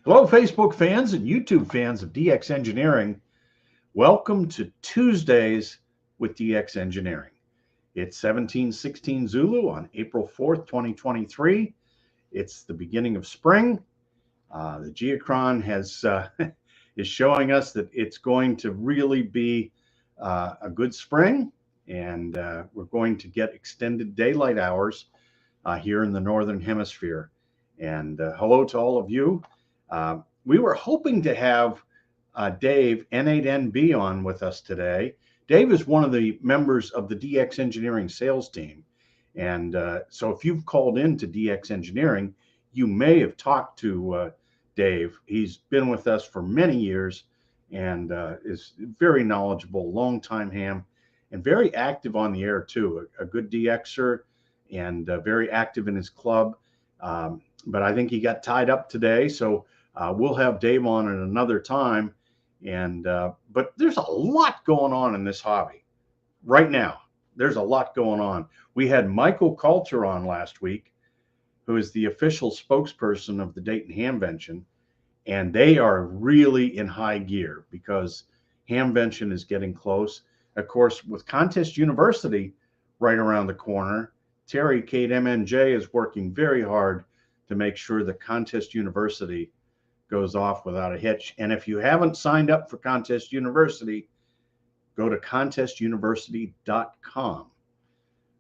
Hello, Facebook fans and YouTube fans of DX Engineering. Welcome to Tuesdays with DX Engineering. It's 1716 Zulu on April 4th, 2023. It's the beginning of spring. The Geochron is showing us that it's going to really be a good spring, and we're going to get extended daylight hours here in the Northern Hemisphere. And hello to all of you. We were hoping to have Dave, N8NB, on with us today. Dave is one of the members of the DX Engineering sales team. And so if you've called into DX Engineering, you may have talked to Dave. He's been with us for many years and is very knowledgeable, longtime ham, and very active on the air too. A good DXer and very active in his club. But I think he got tied up today, so we'll have Dave on at another time. And but there's a lot going on in this hobby right now. There's a lot going on. We had Michael Coulter on last week, who is the official spokesperson of the Dayton Hamvention, and they are really in high gear because Hamvention is getting close. Of course, with Contest University right around the corner, Terry Kate MNJ is working very hard to make sure that Contest University goes off without a hitch. And if you haven't signed up for Contest University, go to contestuniversity.com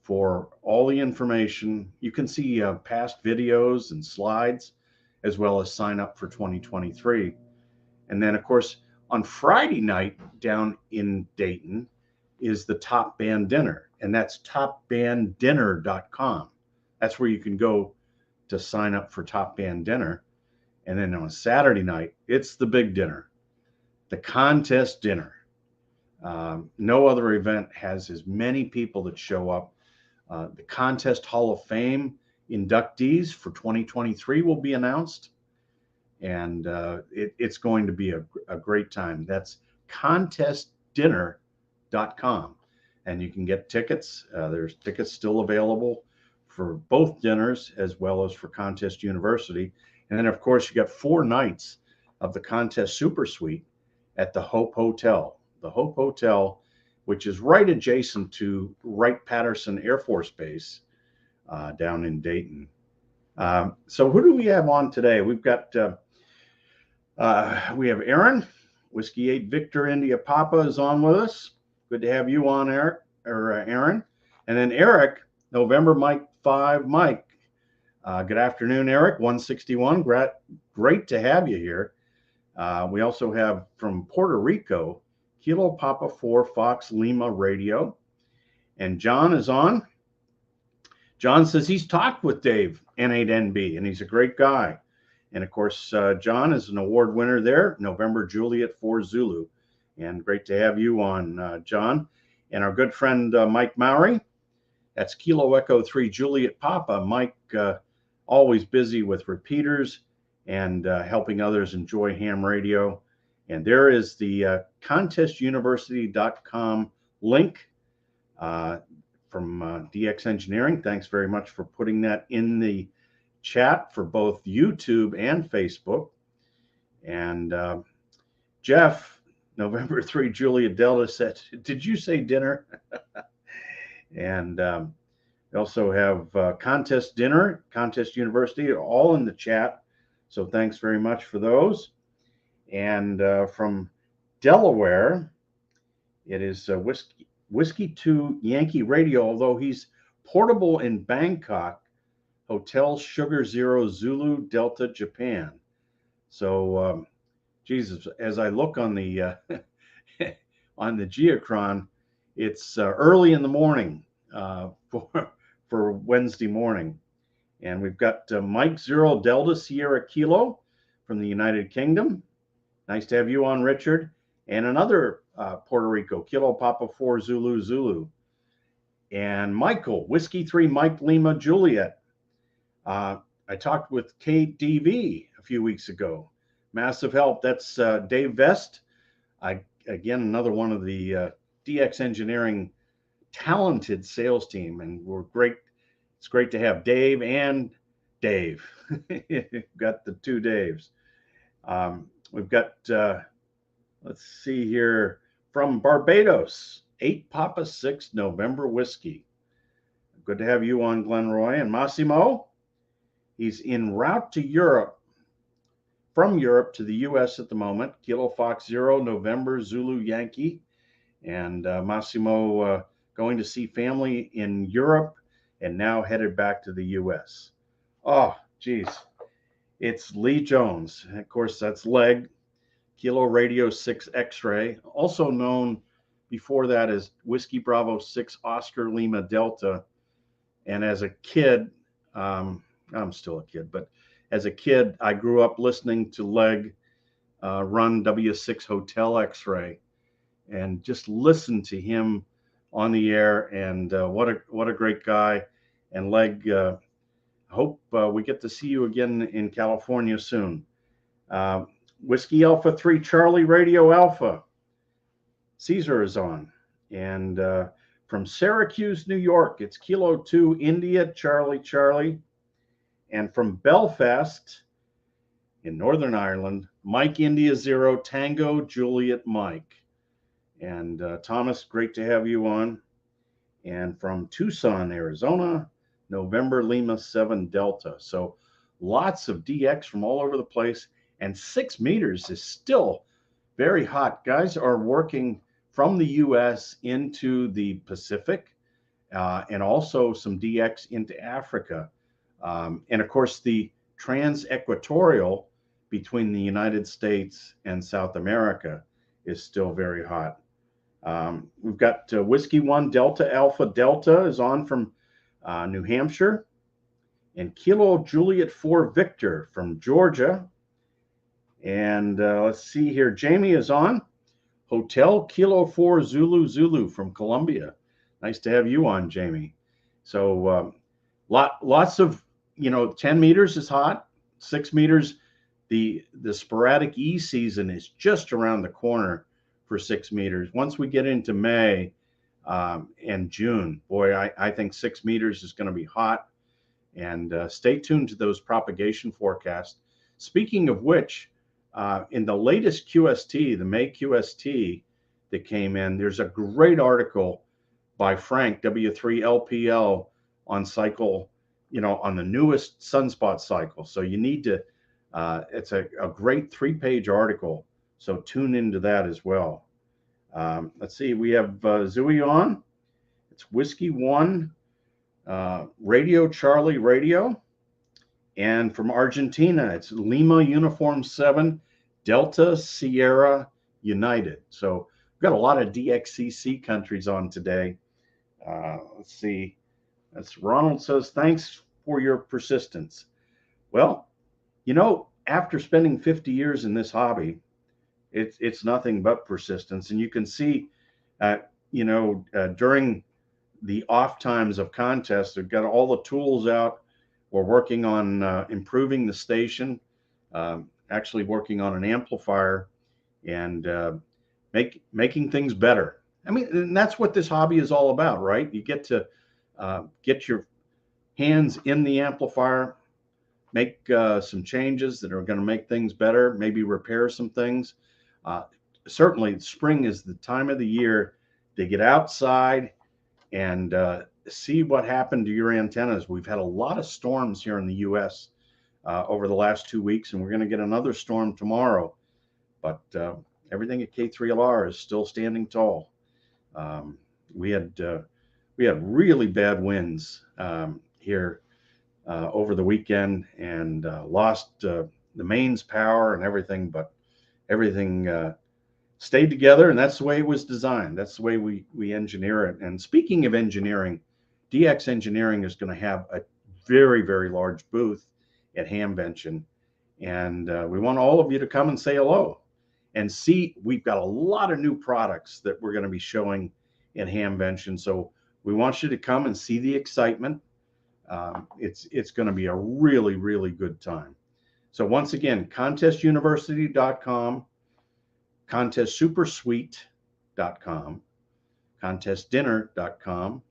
for all the information. You can see past videos and slides, as well as sign up for 2023. And then, of course, on Friday night down in Dayton is the Top Band Dinner, and that's topbanddinner.com. That's where you can go to sign up for Top Band Dinner. And then on a Saturday night, it's the big dinner, the contest dinner. No other event has as many people that show up. The Contest Hall of Fame inductees for 2023 will be announced, and it's going to be a great time. That's contestdinner.com, and you can get tickets. There's tickets still available for both dinners as well as for Contest University. And then, of course, you got 4 nights of the Contest Super Suite at the Hope Hotel. The Hope Hotel, which is right adjacent to Wright-Patterson Air Force Base down in Dayton. So who do we have on today? We've got, we have Aaron, Whiskey 8 Victor India Papa is on with us. Good to have you on, Eric, or Aaron. And then Eric, November Mike 5 Mike. Good afternoon, Eric, 161. Great to have you here. We also have from Puerto Rico, Kilo Papa 4 Fox Lima Radio. And John is on. John says he's talked with Dave, N8NB, and he's a great guy. And of course, John is an award winner there, November Juliet 4 Zulu. And great to have you on, John. And our good friend, Mike Mowry, that's Kilo Echo 3 Juliet Papa. Mike, always busy with repeaters and helping others enjoy ham radio. And there is the contestuniversity.com link from DX Engineering. Thanks very much for putting that in the chat for both YouTube and Facebook. And Jeff, November 3 Julia Delta said, did you say dinner? And we also have Contest Dinner, Contest University, all in the chat. So thanks very much for those. And from Delaware, it is Whiskey 2 Yankee Radio, although he's portable in Bangkok, Hotel Sugar Zero Zulu Delta Japan. So, Jesus, as I look on the on the Geochron, it's early in the morning for Wednesday morning. And we've got Mike Zero Delta Sierra Kilo from the United Kingdom. Nice to have you on, Richard. And another Puerto Rico, Kilo Papa 4 Zulu Zulu. And Michael, Whiskey 3 Mike Lima Juliet. I talked with KDV a few weeks ago. Massive help. That's Dave Vest. Again, another one of the DX Engineering talented sales team, and we're great. It's great to have Dave and Dave. Got the 2 Daves. We've got, let's see here, from Barbados, 8 Papa 6 November Whiskey. Good to have you on, Glenroy. And Massimo, he's en route to Europe, from Europe to the U.S. at the moment. Kilo Fox 0 November Zulu Yankee. And Massimo going to see family in Europe and now headed back to the U.S. Oh, geez. It's Lee Jones. Of course, that's Leg, Kilo Radio 6 X-Ray, also known before that as Whiskey Bravo 6 Oscar Lima Delta. And as a kid, I'm still a kid, but as a kid, I grew up listening to Leg run W6 Hotel X-Ray and just listen to him on the air. And what a great guy. And Leg, hope we get to see you again in California soon. Whiskey Alpha 3 Charlie Radio Alpha. Caesar is on. And from Syracuse, New York, it's Kilo 2 India Charlie Charlie. And from Belfast in Northern Ireland, Mike India 0 Tango Juliet Mike. And Thomas, great to have you on. And from Tucson, Arizona, November Lima 7 Delta. So lots of DX from all over the place. And 6 meters is still very hot. Guys are working from the U.S. into the Pacific and also some DX into Africa. And of course, the trans-equatorial between the United States and South America is still very hot. We've got Whiskey 1 Delta Alpha Delta is on from New Hampshire, and Kilo Juliet 4 Victor from Georgia. And let's see here, Jamie is on, Hotel Kilo 4 Zulu Zulu from Colombia. Nice to have you on, Jamie. So lots of, 10 meters is hot, 6 meters. The sporadic E season is just around the corner for 6 meters. Once we get into May and June, boy, I think 6 meters is going to be hot. And stay tuned to those propagation forecasts. Speaking of which, in the latest QST, the May QST that came in, there's a great article by Frank W3LPL on cycle, on the newest sunspot cycle. So you need to, it's a great 3-page article. So tune into that as well. Let's see, we have Zooey on. It's Whiskey 1, Radio Charlie Radio. And from Argentina, it's Lima Uniform 7, Delta Sierra United. So we've got a lot of DXCC countries on today. Let's see. That's Ronald says, thanks for your persistence. Well, after spending 50 years in this hobby, it's nothing but persistence. And you can see, during the off times of contests, they've got all the tools out. We're working on improving the station, actually working on an amplifier and making things better. I mean, and that's what this hobby is all about, right? You get to get your hands in the amplifier, make some changes that are going to make things better, maybe repair some things. Certainly, spring is the time of the year to get outside and see what happened to your antennas. We've had a lot of storms here in the U.S. Over the last 2 weeks, and we're going to get another storm tomorrow. But everything at K3LR is still standing tall. We had really bad winds here over the weekend and lost the mains power and everything, but everything stayed together, and that's the way it was designed. That's the way we engineer it. And speaking of engineering, DX Engineering is going to have a very, very large booth at Hamvention, and we want all of you to come and say hello and see. We've got a lot of new products that we're going to be showing at Hamvention, so we want you to come and see the excitement. It's going to be a really, really good time. So once again, contestuniversity.com, contestsupersuite.com, contestdinner.com,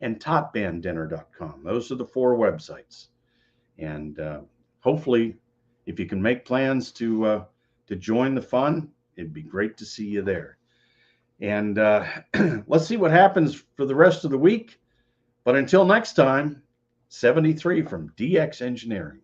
and topbanddinner.com. Those are the 4 websites. And hopefully, if you can make plans to to join the fun, it'd be great to see you there. And let's see what happens for the rest of the week. But until next time, 73 from DX Engineering.